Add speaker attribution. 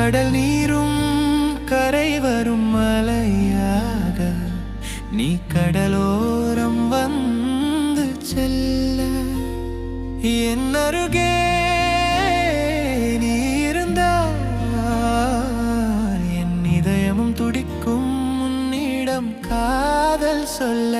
Speaker 1: கடல் நீரும் கரை வரும் மலையாக நீ கடலோரம் வந்து செல்ல என் அருகே நீ இருந்தால் என் இதயமும் துடிக்கும் உன்னிடம் காதல் சொல்ல